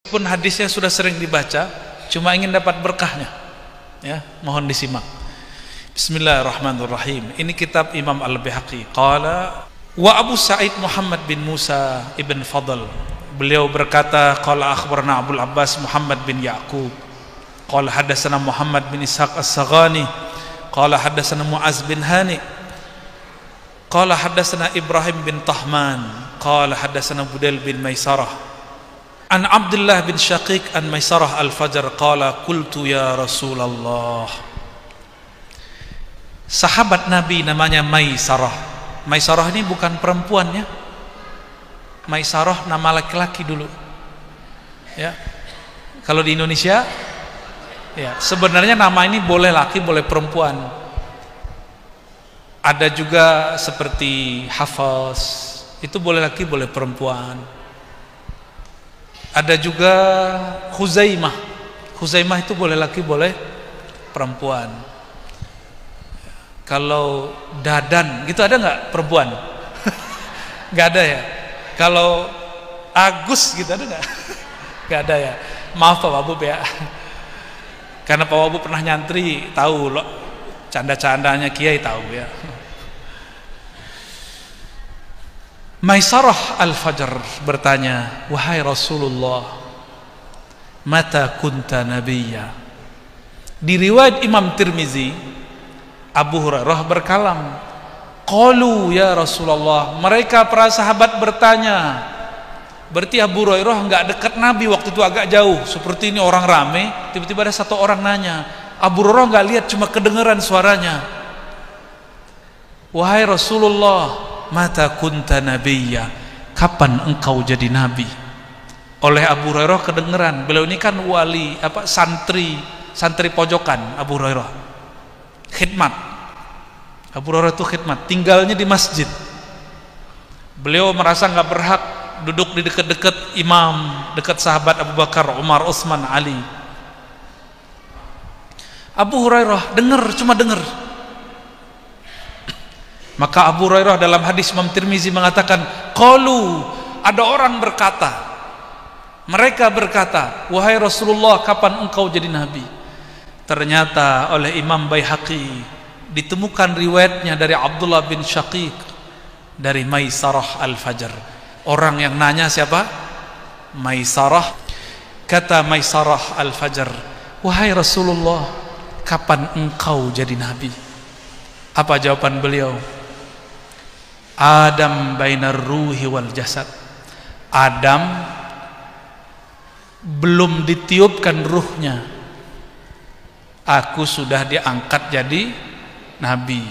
Pun hadisnya sudah sering dibaca, cuma ingin dapat berkahnya, ya, mohon disimak. Bismillahirrahmanirrahim. Ini kitab Imam Al-Baihaqi. Qala wa Abu Sa'id Muhammad bin Musa ibn Fadl. Beliau berkata, qala akhbarana Abdul Abbas Muhammad bin Ya'qub. Qala hadatsana Muhammad bin Ishaq As-Saghani. Qala hadatsana Mu'az bin Hani. Qala hadatsana Ibrahim bin Tahman. Qala hadatsana Budail bin Maisarah. An Abdullah bin Syaqiq an Maisarah al-Fajr qala qultu ya Rasulullah. Sahabat Nabi namanya Maisarah. Maisarah ini bukan perempuannya. Maisarah nama laki-laki dulu. Ya. Kalau di Indonesia, ya, sebenarnya nama ini boleh laki, boleh perempuan. Ada juga seperti Hafaz, itu boleh laki, boleh perempuan. Ada juga Khuzaimah. Khuzaimah itu boleh laki, boleh perempuan. Kalau Dadan, gitu ada nggak perempuan? Nggak ada ya. Kalau Agus, gitu ada nggak? Nggak ada ya. Maaf Pak Wabub ya. Karena Pak Wabub pernah nyantri, tahu loh canda-candanya Kiai, tahu ya. Maisarah al-Fajr bertanya, wahai Rasulullah, mata kunta nabiyya. Di riwayat Imam Tirmizi, Abu Hurairah berkalam, qalu ya Rasulullah, mereka para sahabat bertanya. Berarti Abu Hurairah enggak dekat Nabi waktu itu, agak jauh. Seperti ini orang rame, tiba-tiba ada satu orang nanya. Abu Hurairah enggak lihat, cuma kedengaran suaranya. Wahai Rasulullah, mata kunta nabiyya, kapan engkau jadi nabi? Oleh Abu Hurairah kedengeran. Beliau ini kan wali, santri pojokan Abu Hurairah. Khidmat. Abu Hurairah itu khidmat, tinggalnya di masjid. Beliau merasa enggak berhak duduk di dekat-dekat imam, dekat sahabat Abu Bakar, Umar, Utsman, Ali. Abu Hurairah cuma dengar. Maka Abu Hurairah dalam hadis Imam Tirmizi mengatakan, qalu, ada orang berkata, mereka berkata, wahai Rasulullah, kapan engkau jadi nabi? Ternyata oleh Imam Baihaqi ditemukan riwayatnya dari Abdullah bin Syaqiq dari Maisarah al-Fajr. Orang yang nanya siapa? Maisarah. Kata Maisarah al-Fajr, wahai Rasulullah, kapan engkau jadi nabi? Apa jawaban beliau? Adam bainar ruhi wal jasad. Adam belum ditiupkan ruhnya, aku sudah diangkat jadi nabi.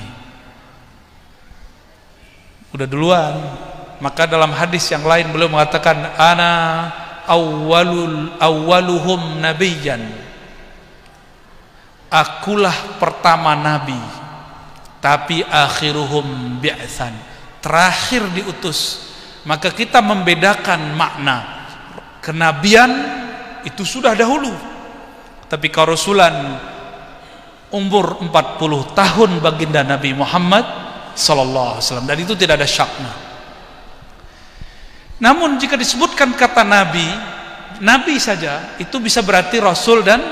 Udah duluan. Maka dalam hadis yang lain beliau mengatakan, ana awwaluhum nabiyyan. Akulah pertama nabi, tapi akhiruhum bi'tsan, terakhir diutus. Maka kita membedakan makna kenabian itu sudah dahulu, tapi kerasulan umur 40 tahun baginda Nabi Muhammad sallallahu alaihi wasallam, dan itu tidak ada syaknya. Namun jika disebutkan kata nabi saja, itu bisa berarti rasul dan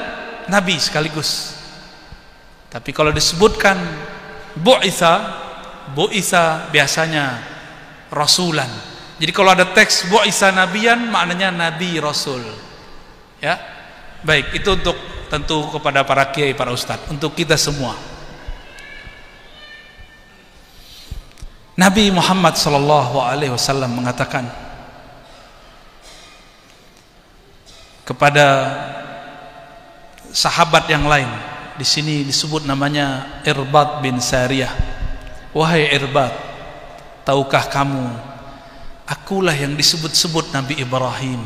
nabi sekaligus. Tapi kalau disebutkan bu'itsa biasanya rasulan. Jadi kalau ada teks bu'itsa nabiyan, maknanya nabi rasul. Ya. Baik, itu untuk tentu kepada para kiai, para ustadz, untuk kita semua. Nabi Muhammad sallallahu alaihi wasallam mengatakan kepada sahabat yang lain, di sini disebut namanya Irbad bin Sariyah. Wahai Irbad, tahukah kamu, akulah yang disebut-sebut Nabi Ibrahim.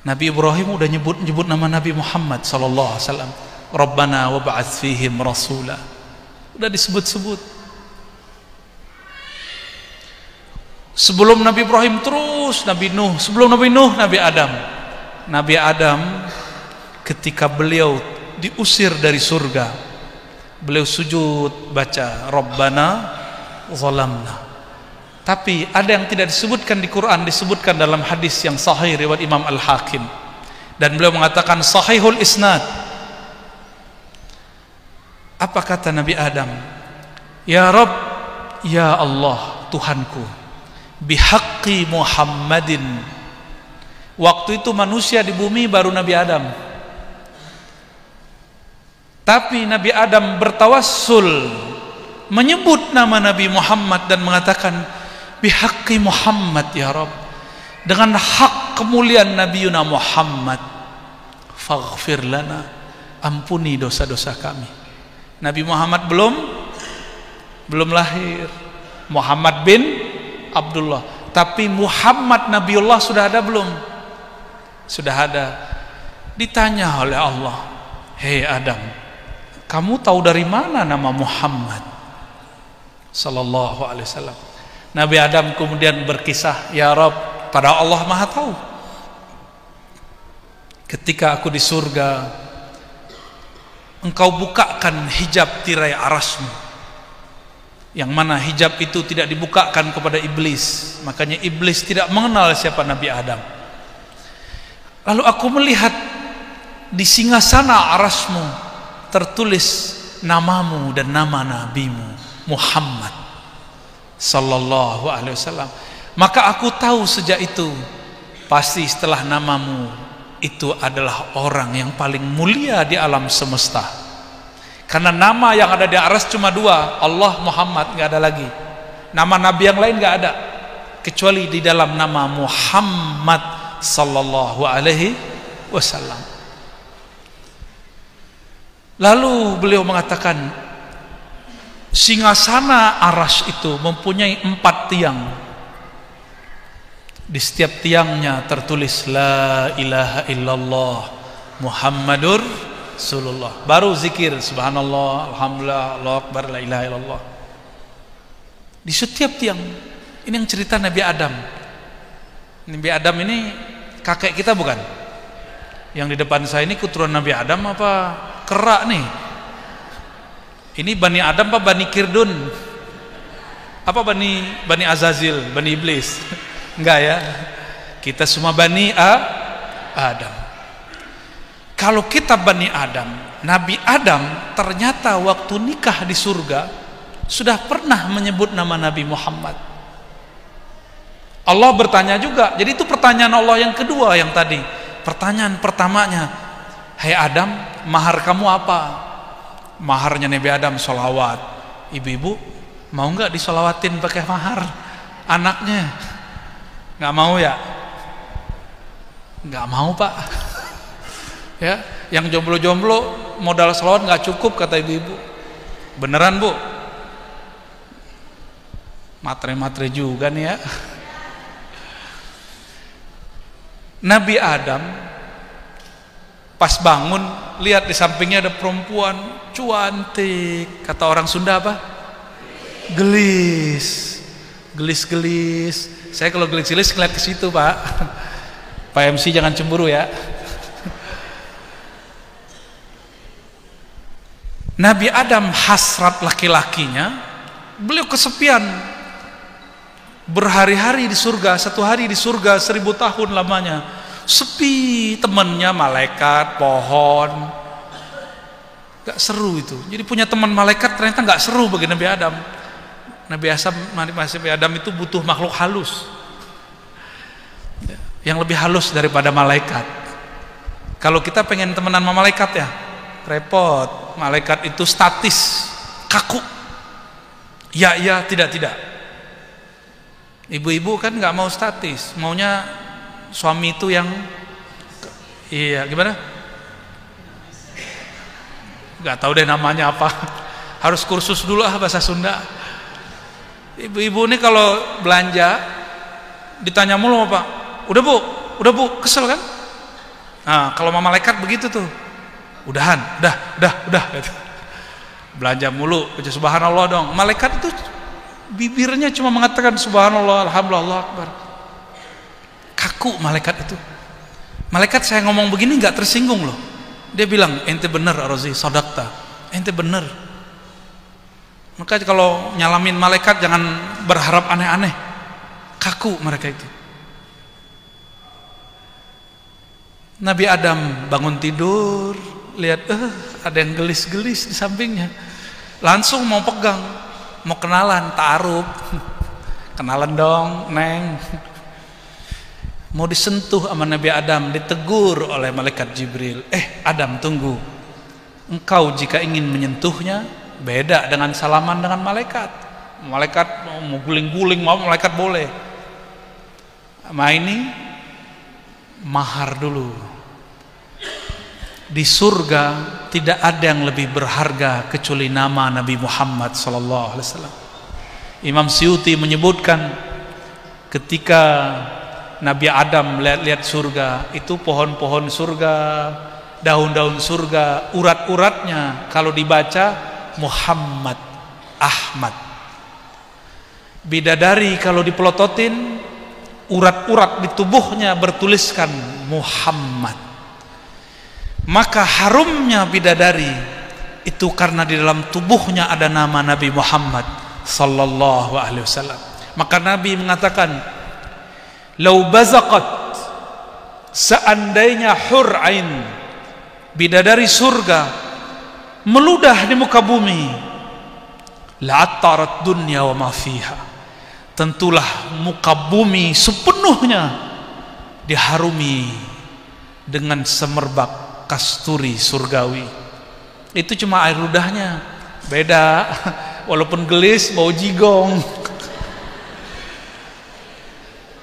Nabi Ibrahim udah nyebut nama Nabi Muhammad sallallahu alaihi wasallam. Rabbana wab'ats fihim rasula. Udah disebut-sebut. Sebelum Nabi Ibrahim terus Nabi Nuh, sebelum Nabi Nuh Nabi Adam. Nabi Adam ketika beliau diusir dari surga, beliau sujud baca Rabbana zalamna Tapi ada yang tidak disebutkan di Quran, disebutkan dalam hadis yang sahih riwayat Imam Al-Hakim, dan beliau mengatakan sahihul isnad. Apa kata Nabi Adam? Ya Rabb, ya Allah, Tuhanku, bihaqqi Muhammadin. Waktu itu manusia di bumi baru Nabi Adam, tapi Nabi Adam bertawassul, menyebut nama Nabi Muhammad dan mengatakan bihaqqi Muhammad ya Rabb, dengan hak kemuliaan Nabi Yuna Muhammad, faghfir lana, ampuni dosa-dosa kami. Nabi Muhammad belum lahir, Muhammad bin Abdullah, tapi Muhammad Nabiullah sudah ada belum? Sudah ada. Ditanya oleh Allah, hei Adam, kamu tahu dari mana nama Muhammad sallallahu alaihi wasallam? Nabi Adam kemudian berkisah, ya Rabb, pada Allah Maha tahu. Ketika aku di surga, Engkau bukakan hijab tirai arasmu, yang mana hijab itu tidak dibukakan kepada iblis, makanya iblis tidak mengenal siapa Nabi Adam. Lalu aku melihat di singgasana arasmu tertulis namamu dan nama nabimu Muhammad sallallahu alaihi wasallam. Maka aku tahu sejak itu pasti setelah namamu itu adalah orang yang paling mulia di alam semesta. Karena nama yang ada di aras cuma dua, Allah, Muhammad, nggak ada lagi. Nama nabi yang lain nggak ada kecuali di dalam nama Muhammad sallallahu alaihi wasallam. Lalu beliau mengatakan singgasana aras itu mempunyai 4 tiang. Di setiap tiangnya tertulis la ilaha illallah Muhammadur Rasulullah. Baru zikir subhanallah, alhamdulillah, Allahu akbar, la ilaha illallah. Di setiap tiang. Ini yang cerita Nabi Adam. Nabi Adam ini kakek kita bukan? Yang di depan saya ini keturunan Nabi Adam apa kerak nih? Ini Bani Adam apa Bani Kirdun? Apa Bani Azazil, Bani Iblis? Enggak ya, kita semua Bani Adam. Kalau kita Bani Adam, Nabi Adam ternyata waktu nikah di surga sudah pernah menyebut nama Nabi Muhammad. Allah bertanya juga. Jadi itu pertanyaan Allah yang kedua yang tadi. Pertanyaan pertamanya, hai Adam, mahar kamu apa? Maharnya Nabi Adam sholawat. Ibu-ibu mau nggak disolawatin pakai mahar anaknya? Nggak mau ya? Nggak mau Pak. Ya, yang jomblo-jomblo modal sholawat nggak cukup kata ibu-ibu. Beneran Bu? Matre-matre juga nih ya. Nabi Adam pas bangun lihat di sampingnya ada perempuan cantik, kata orang Sunda apa? Gelis, gelis-gelis. Saya kalau gelis-gelis ngeliat ke situ Pak. Pak MC jangan cemburu ya. Nabi Adam hasrat laki-lakinya, beliau kesepian. Berhari-hari di surga, 1 hari di surga 1000 tahun lamanya. Sepi, temannya malaikat, pohon. Gak seru itu. Jadi punya teman malaikat ternyata gak seru bagi Nabi Adam. Nabi Adam itu butuh makhluk halus, yang lebih halus daripada malaikat. Kalau kita pengen temenan sama malaikat ya repot. Malaikat itu statis, kaku. Ya, tidak. Ibu-ibu kan nggak mau statis, maunya suami itu yang gimana? Nggak tahu deh namanya apa. Harus kursus dulu bahasa Sunda. Ibu-ibu ini kalau belanja ditanya mulu Pak, udah bu, kesel kan? Nah, kalau sama malaikat begitu tuh, udah gitu. Belanja mulu, baca subhanallah dong. Malaikat itu bibirnya cuma mengatakan subhanallah, alhamdulillah, Allahu akbar. Kaku malaikat itu. Malaikat saya ngomong begini nggak tersinggung loh. Dia bilang ente bener Rozi, sodakta, ente bener. Maka kalau nyalamin malaikat jangan berharap aneh-aneh. kaku mereka itu. Nabi Adam bangun tidur, lihat ada yang gelis-gelis di sampingnya, langsung mau pegang, mau kenalan, ta'aruf. Kenalan dong neng. Mau disentuh sama Nabi Adam, ditegur oleh malaikat Jibril. Adam, tunggu, engkau jika ingin menyentuhnya beda dengan salaman dengan malaikat. Malaikat mau guling-guling, mau malaikat boleh. ini mahar dulu. Di surga tidak ada yang lebih berharga kecuali nama Nabi Muhammad SAW. Imam Suyuti menyebutkan ketika Nabi Adam lihat surga, itu pohon-pohon surga, daun-daun surga, urat-uratnya kalau dibaca Muhammad, Ahmad. Bidadari kalau dipelototin, urat-urat di tubuhnya bertuliskan Muhammad. Maka harumnya bidadari itu karena di dalam tubuhnya ada nama Nabi Muhammad sallallahu alaihi wasallam. Maka Nabi mengatakan, "Lau bazaqat", seandainya hur ain, bidadari surga, meludah di muka bumi, la'attarat dunya wa ma fiha, tentulah muka bumi sepenuhnya diharumi dengan semerbak kasturi surgawi. Itu cuma air ludahnya, beda. Walaupun gelis bau jigong.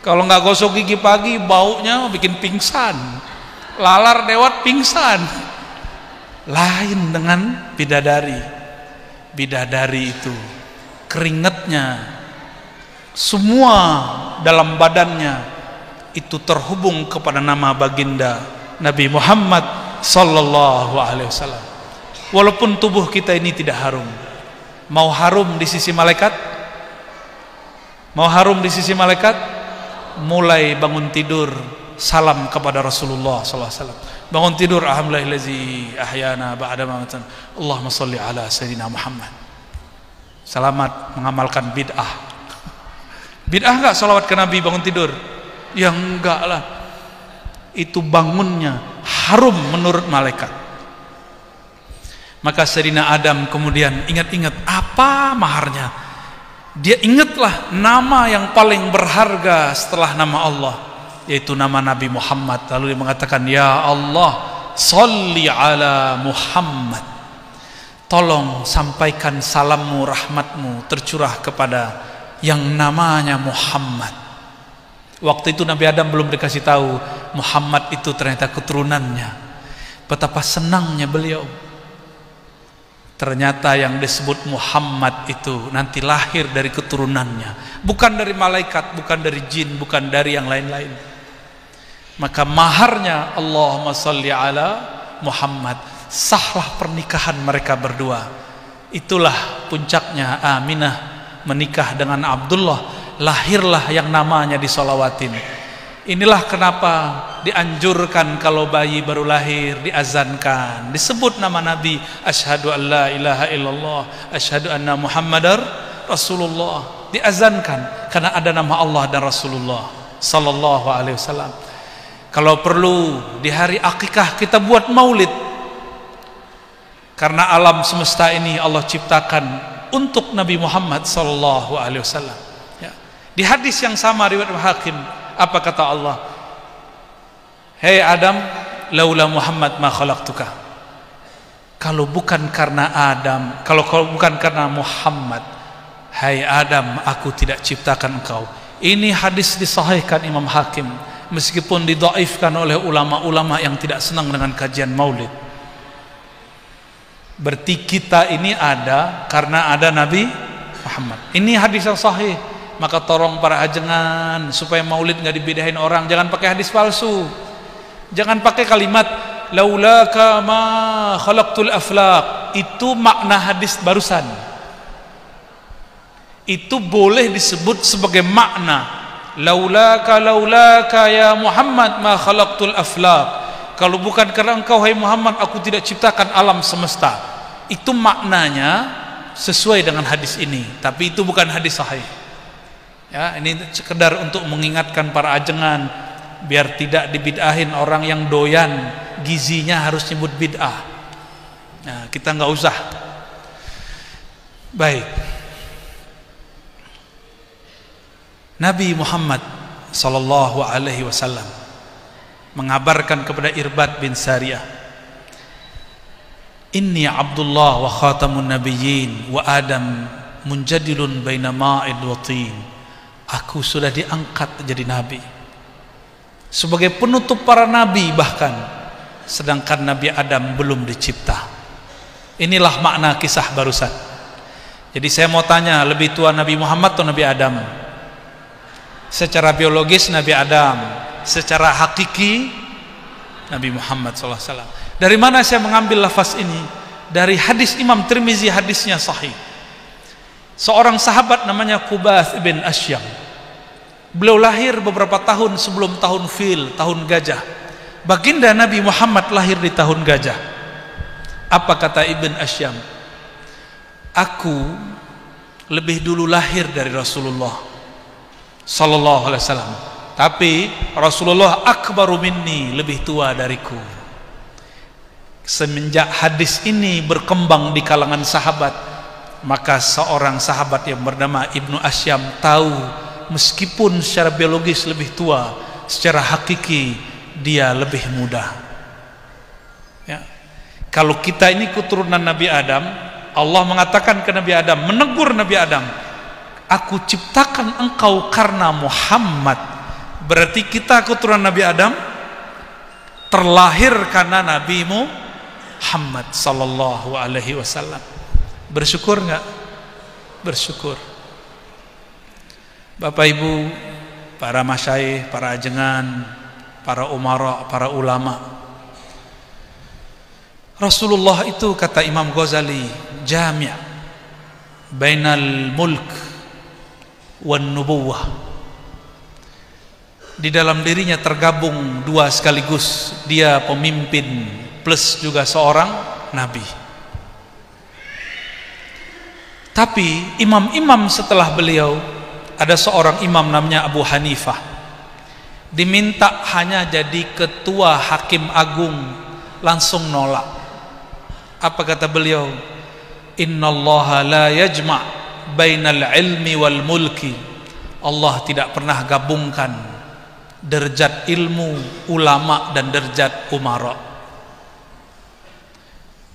Kalau nggak gosok gigi pagi, baunya bikin pingsan. Lalar dewat pingsan. Lain dengan bidadari. Bidadari itu keringatnya, semua dalam badannya itu terhubung kepada nama baginda Nabi Muhammad sallallahu alaihi wasallam. Walaupun tubuh kita ini tidak harum, mau harum di sisi malaikat, mau harum di sisi malaikat, mulai bangun tidur salam kepada Rasulullah sallallahu alaihi wasallam. Bangun tidur, alhamdulillahi ahyana ba'da mamatan, Allahumma sholli ala sayyidina Muhammad. Selamat mengamalkan bid'ah. Bid'ah enggak salawat ke Nabi bangun tidur? Ya enggak lah. Itu bangunnya harum menurut malaikat. Maka Sayyidina Adam kemudian ingat-ingat apa maharnya. Dia ingatlah nama yang paling berharga setelah nama Allah, yaitu nama Nabi Muhammad. Lalu dia mengatakan, "Ya Allah, sholli ala Muhammad." Tolong sampaikan salammu, rahmatmu tercurah kepada yang namanya Muhammad. Waktu itu Nabi Adam belum dikasih tahu Muhammad itu ternyata keturunannya. Betapa senangnya beliau. Ternyata yang disebut Muhammad itu nanti lahir dari keturunannya, bukan dari malaikat, bukan dari jin, bukan dari yang lain-lain. Maka maharnya Allahumma sholli ala Muhammad. Sahlah pernikahan mereka berdua. Itulah puncaknya Aminah menikah dengan Abdullah. Lahirlah yang namanya disolawatin. Inilah kenapa dianjurkan kalau bayi baru lahir diazankan, disebut nama Nabi, asyhadu an la ilaha illallah, asyhadu anna Muhammadar Rasulullah. Diazankan karena ada nama Allah dan Rasulullah sallallahu alaihi wasallam. Kalau perlu di hari akikah kita buat maulid, karena alam semesta ini Allah ciptakan untuk Nabi Muhammad sallallahu alaihi wasallam. Di hadis yang sama riwayat Hakim, apa kata Allah? Hei Adam, laula Muhammad ma khalaqtuka. Kalau bukan karena Adam, kalau bukan karena Muhammad, hai Adam, aku tidak ciptakan engkau. Ini hadis disahihkan Imam Hakim, meskipun didhaifkan oleh ulama-ulama yang tidak senang dengan kajian maulid. Berarti kita ini ada karena ada Nabi Muhammad. Ini hadis yang sahih. Maka tolong para ajengan supaya maulid nggak dibedain orang, jangan pakai hadis palsu, jangan pakai kalimat laulaka ma khalaqtul aflaq. Itu makna hadis barusan, itu boleh disebut sebagai makna laulaka ya Muhammad ma khalaqtul aflaq. Kalau bukan karena engkau hai Muhammad, aku tidak ciptakan alam semesta. Itu maknanya sesuai dengan hadis ini, tapi itu bukan hadis sahih. Ya, ini sekedar untuk mengingatkan para ajengan biar tidak dibid'ahin orang yang doyan gizinya harus nyebut bid'ah. Nah, kita nggak usah. Baik. Nabi Muhammad sallallahu alaihi wasallam mengabarkan kepada Irbad bin Sariyah, "Inni Abdullah wa khatamun nabiyyin wa Adam munjadilun baina ma'id wa tin." Aku sudah diangkat jadi nabi, sebagai penutup para nabi bahkan, sedangkan Nabi Adam belum dicipta. Inilah makna kisah barusan. Jadi saya mau tanya, lebih tua Nabi Muhammad atau Nabi Adam? Secara biologis Nabi Adam, secara hakiki Nabi Muhammad SAW. Dari mana saya mengambil lafaz ini? Dari hadis Imam Tirmizi, hadisnya sahih. Seorang sahabat namanya Qubath bin Asyam. Beliau lahir beberapa tahun sebelum tahun fil, tahun gajah. Baginda Nabi Muhammad lahir di tahun gajah. Apa kata Ibn Asyam? Aku lebih dulu lahir dari Rasulullah sallallahu alaihi wasallam, tapi Rasulullah akbaru minni, lebih tua dariku. Semenjak hadis ini berkembang di kalangan sahabat, maka seorang sahabat yang bernama Ibnu Asyam tahu meskipun secara biologis lebih tua, secara hakiki dia lebih muda. Ya. Kalau kita ini keturunan Nabi Adam, Allah mengatakan ke Nabi Adam, menegur Nabi Adam, "Aku ciptakan engkau karena Muhammad." Berarti kita keturunan Nabi Adam, terlahir karena Nabi Muhammad sallallahu alaihi wasallam. Bersyukur enggak? Bersyukur. Bapak Ibu, para masyayikh, para ajengan, para umara, para ulama, Rasulullah itu, kata Imam Ghazali, jami' bainal mulk wan nubuwah. Di dalam dirinya tergabung dua sekaligus. Dia pemimpin plus juga seorang nabi. Tapi imam-imam setelah beliau, ada seorang imam namanya Abu Hanifah, diminta hanya jadi ketua hakim agung, langsung nolak. Apa kata beliau? Innallaha la yajma' bainal ilmi wal mulki. Allah tidak pernah gabungkan derajat ilmu ulama dan derajat umara.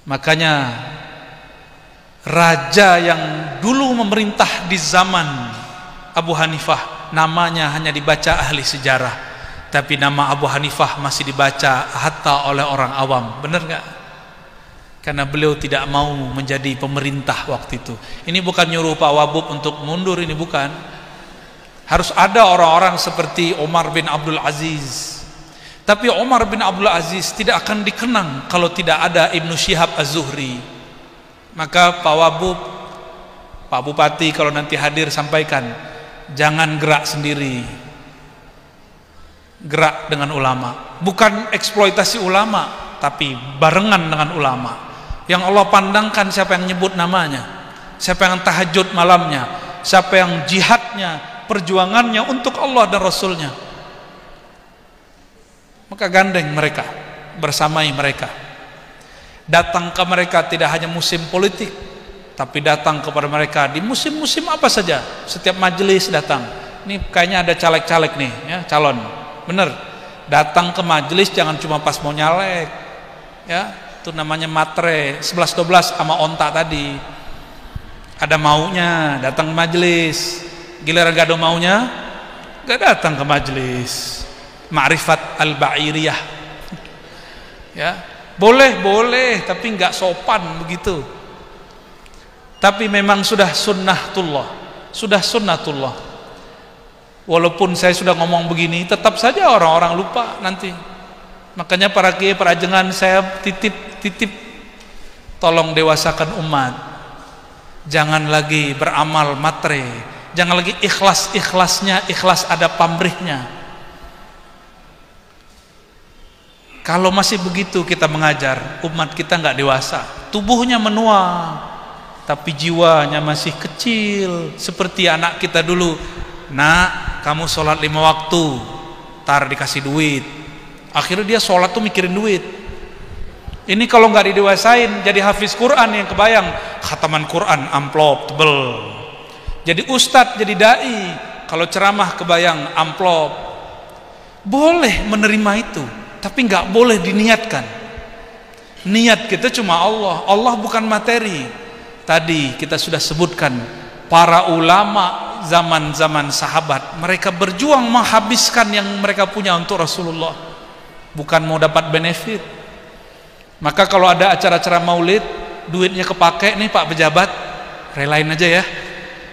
Makanya raja yang dulu memerintah di zaman Abu Hanifah namanya hanya dibaca ahli sejarah, tapi nama Abu Hanifah masih dibaca hatta oleh orang awam. Benar nggak? Karena beliau tidak mau menjadi pemerintah waktu itu. Ini bukan nyuruh Pak Wabub untuk mundur, ini bukan. Harus ada orang-orang seperti Umar bin Abdul Aziz. Tapi Umar bin Abdul Aziz tidak akan dikenang kalau tidak ada Ibnu Syihab Az-Zuhri. Maka Pak Wabub, Pak Bupati kalau nanti hadir sampaikan, jangan gerak sendiri, gerak dengan ulama. Bukan eksploitasi ulama, tapi barengan dengan ulama. Yang Allah pandangkan siapa yang nyebut namanya, siapa yang tahajud malamnya, siapa yang jihadnya, perjuangannya untuk Allah dan Rasulnya. Maka gandeng mereka, bersamai mereka. Datang ke mereka tidak hanya musim politik, tapi datang kepada mereka di musim-musim apa saja. Setiap majelis datang. Ini kayaknya ada caleg-caleg nih, ya, calon. Bener. Datang ke majelis jangan cuma pas mau nyalek, ya. Itu namanya matre 11-12 sama onta tadi. Ada maunya datang ke majelis, giliran gak ada maunya gak datang ke majelis. Ma'rifat al-ba'iriyah, ya, boleh tapi nggak sopan begitu. Tapi memang sudah sunnatullah, sudah sunnatullah. Walaupun saya sudah ngomong begini, tetap saja orang-orang lupa nanti. Makanya para kiai, para ajengan, saya titip tolong dewasakan umat. Jangan lagi beramal matre, jangan lagi ikhlas-ikhlasnya, ikhlas ada pamrihnya. Kalau masih begitu kita mengajar, umat kita nggak dewasa. Tubuhnya menua, tapi jiwanya masih kecil. Seperti anak kita dulu nak kamu sholat 5 waktu, tar dikasih duit. Akhirnya dia sholat tuh mikirin duit. Ini kalau nggak didewasain jadi hafiz Quran yang kebayang, khataman Quran amplop tebel. Jadi ustadz, jadi dai, kalau ceramah kebayang amplop. Boleh menerima itu, tapi nggak boleh diniatkan. Niat kita cuma Allah. Allah bukan materi. Tadi kita sudah sebutkan para ulama zaman-zaman sahabat, mereka berjuang menghabiskan yang mereka punya untuk Rasulullah, bukan mau dapat benefit. Maka kalau ada acara-acara maulid, duitnya kepake nih Pak pejabat, relain aja ya.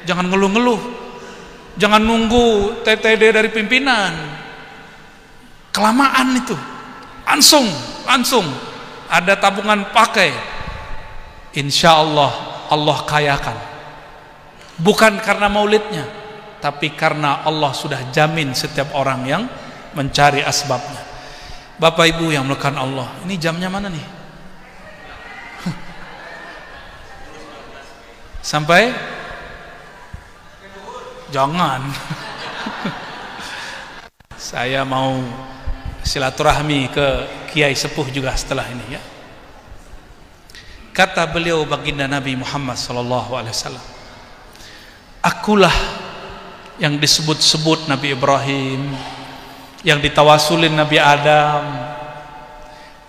Jangan ngeluh-ngeluh. Jangan nunggu TTD dari pimpinan. Kelamaan itu. Langsung. Ada tabungan pakai. Insya Allah, Allah kayakan. Bukan karena maulidnya, tapi karena Allah sudah jamin setiap orang yang mencari asbabnya. Bapak Ibu yang melekat Allah, ini jamnya mana nih? Sampai? Jangan. Saya mau silaturahmi ke Kiai Sepuh juga setelah ini ya. Kata beliau baginda Nabi Muhammad SAW, akulah yang disebut-sebut Nabi Ibrahim, yang ditawasulin Nabi Adam.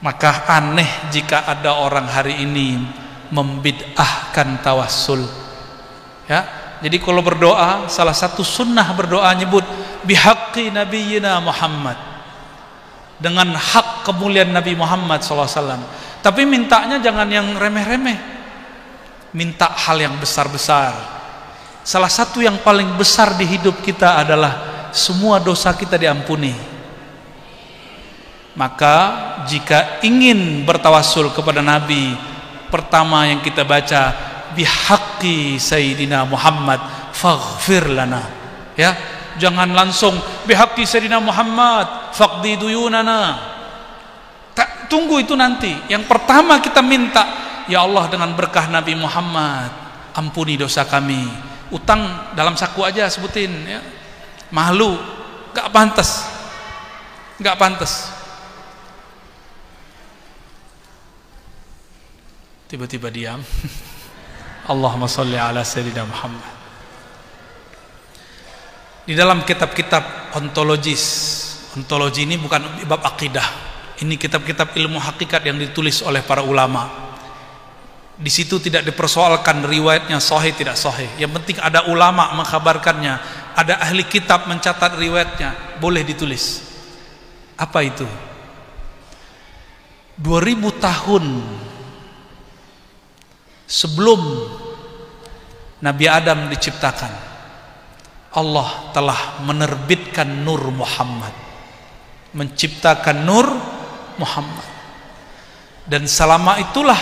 Maka aneh jika ada orang hari ini membid'ahkan tawasul ya. Jadi kalau berdoa, salah satu sunnah berdoa nyebut bihaqqi nabiyyina Muhammad, dengan hak kemuliaan Nabi Muhammad SAW. Tapi mintanya jangan yang remeh-remeh, minta hal yang besar-besar. Salah satu yang paling besar di hidup kita adalah semua dosa kita diampuni. Maka jika ingin bertawasul kepada Nabi, pertama yang kita baca bihaqqi sayyidina Muhammad faghfir lana ya. Jangan langsung bihaqqi sayyidina Muhammad faqdi duyunana. Tunggu itu nanti. Yang pertama kita minta, ya Allah dengan berkah Nabi Muhammad ampuni dosa kami. Utang dalam saku aja sebutin ya. Malu, gak pantas. Tiba-tiba diam. Allahumma sholli ala sayyidina Muhammad. Di dalam kitab-kitab ontologi ini bukan bab akidah. Ini kitab-kitab ilmu hakikat yang ditulis oleh para ulama. Di situ tidak dipersoalkan riwayatnya sahih tidak sahih. Yang penting ada ulama mengkhabarkannya, ada ahli kitab mencatat riwayatnya, boleh ditulis. Apa itu? 2000 tahun sebelum Nabi Adam diciptakan, Allah telah menerbitkan Nur Muhammad, menciptakan Nur Muhammad. Dan selama itulah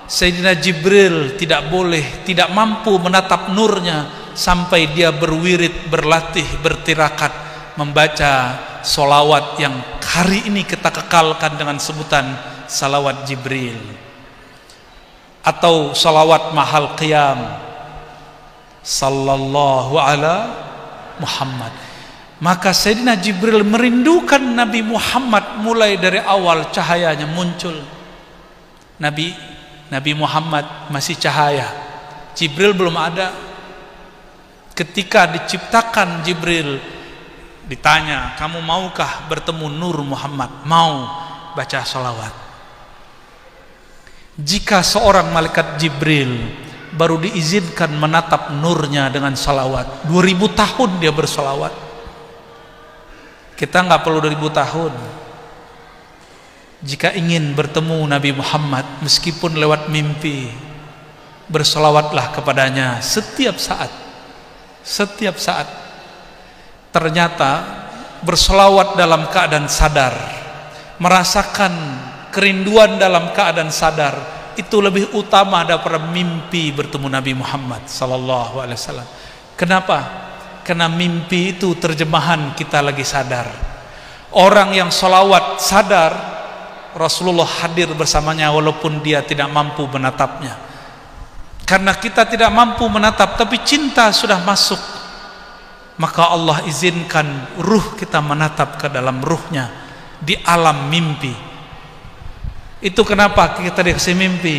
Sayyidina Jibril tidak mampu menatap nurnya sampai dia berwirid, berlatih, bertirakat membaca solawat yang hari ini kita kekalkan dengan sebutan salawat Jibril atau salawat mahal qiyam, sallallahu ala Muhammad. Maka Sayyidina Jibril merindukan Nabi Muhammad mulai dari awal cahayanya muncul. Nabi Muhammad masih cahaya, Jibril belum ada. Ketika diciptakan Jibril, ditanya, kamu maukah bertemu Nur Muhammad? Mau. Baca salawat. Jika seorang malaikat Jibril baru diizinkan menatap nurnya dengan salawat, 2000 tahun dia bersalawat. Kita nggak perlu 2000 tahun. Jika ingin bertemu Nabi Muhammad meskipun lewat mimpi, bersalawatlah kepadanya setiap saat. Setiap saat. Ternyata bersalawat dalam keadaan sadar, merasakan kerinduan dalam keadaan sadar, itu lebih utama daripada mimpi bertemu Nabi Muhammad sallallahu alaihi wasallam. Kenapa? Karena mimpi itu terjemahan kita lagi sadar. Orang yang salawat sadar, Rasulullah hadir bersamanya walaupun dia tidak mampu menatapnya. Karena kita tidak mampu menatap, tapi cinta sudah masuk. maka Allah izinkan ruh kita menatap ke dalam ruhnya di alam mimpi. Itu kenapa kita dikasih mimpi.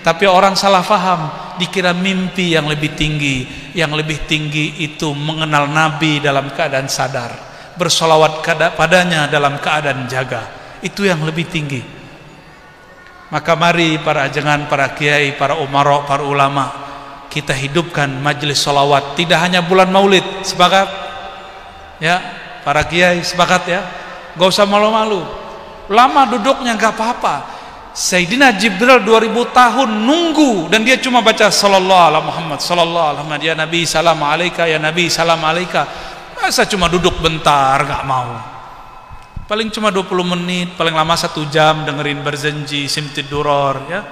Tapi orang salah faham, dikira mimpi yang lebih tinggi. Yang lebih tinggi itu mengenal Nabi dalam keadaan sadar, bersolawat padanya dalam keadaan jaga. Itu yang lebih tinggi. Maka mari para ajengan, para kiai, para umara, para ulama, kita hidupkan majelis solawat. Tidak hanya bulan maulid. Sepakat? Ya, para kiai sepakat ya. Gak usah malu-malu. Lama duduknya gak apa-apa. Sayyidina Jibril 2000 tahun nunggu dan dia cuma baca sallallahu alaihi Muhammad, sallallahu alaihi Muhammad, ya Nabi salam alaika, ya Nabi salam alaika. Masa cuma duduk bentar, gak mau. Paling cuma 20 menit, paling lama 1 jam dengerin berjanji simtid duror ya.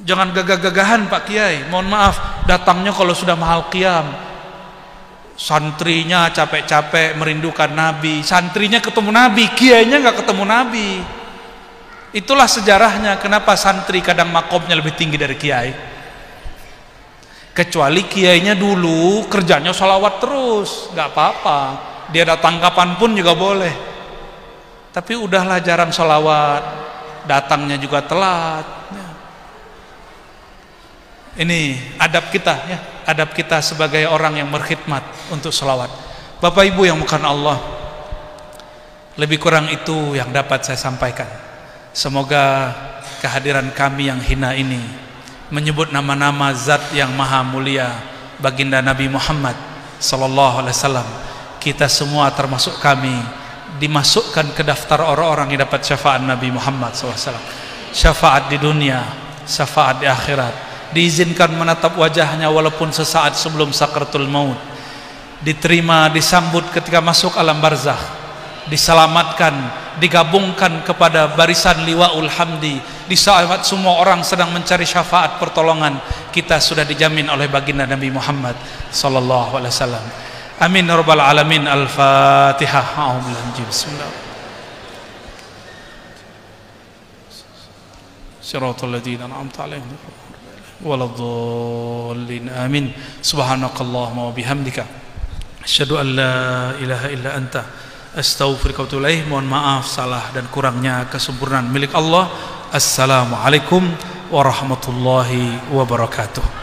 Jangan gagah-gagahan Pak Kiai. Mohon maaf, datangnya kalau sudah mahal qiyam. Santrinya capek-capek merindukan Nabi, santrinya ketemu Nabi, kiainya gak ketemu Nabi. Itulah sejarahnya kenapa santri kadang makomnya lebih tinggi dari kiai. Kecuali kiainya dulu kerjanya sholawat terus, gak apa-apa, dia datang kapanpun juga boleh. Tapi udahlah jarang sholawat, datangnya juga telat. Ini adab kita ya, adab kita sebagai orang yang berkhidmat untuk sholawat. Bapak Ibu yang bukan Allah, lebih kurang itu yang dapat saya sampaikan. Semoga kehadiran kami yang hina ini menyebut nama-nama zat yang maha mulia, baginda Nabi Muhammad sallallahu alaihi wasallam, kita semua termasuk kami dimasukkan ke daftar orang-orang yang dapat syafaat Nabi Muhammad SAW. Syafaat di dunia, syafaat di akhirat, diizinkan menatap wajahnya walaupun sesaat sebelum sakaratul maut, diterima, disambut ketika masuk alam barzakh, diselamatkan, digabungkan kepada barisan liwaul hamdi. Di saat semua orang sedang mencari syafaat pertolongan, kita sudah dijamin oleh baginda Nabi Muhammad sallallahu alaihi wasallam. Amin ya rabbal alamin. Al-Fatihah. A'udzubillahi bismillah. Shiratal ladzina an'amta 'alaihim waladdallin. Amin. Subhanakallahumma wa bihamdika asyhadu an la ilaha illa anta astaghfiruka wa atubu ilaik. Mohon maaf salah dan kurangnya, kesempurnaan milik Allah. Assalamualaikum warahmatullahi wabarakatuh.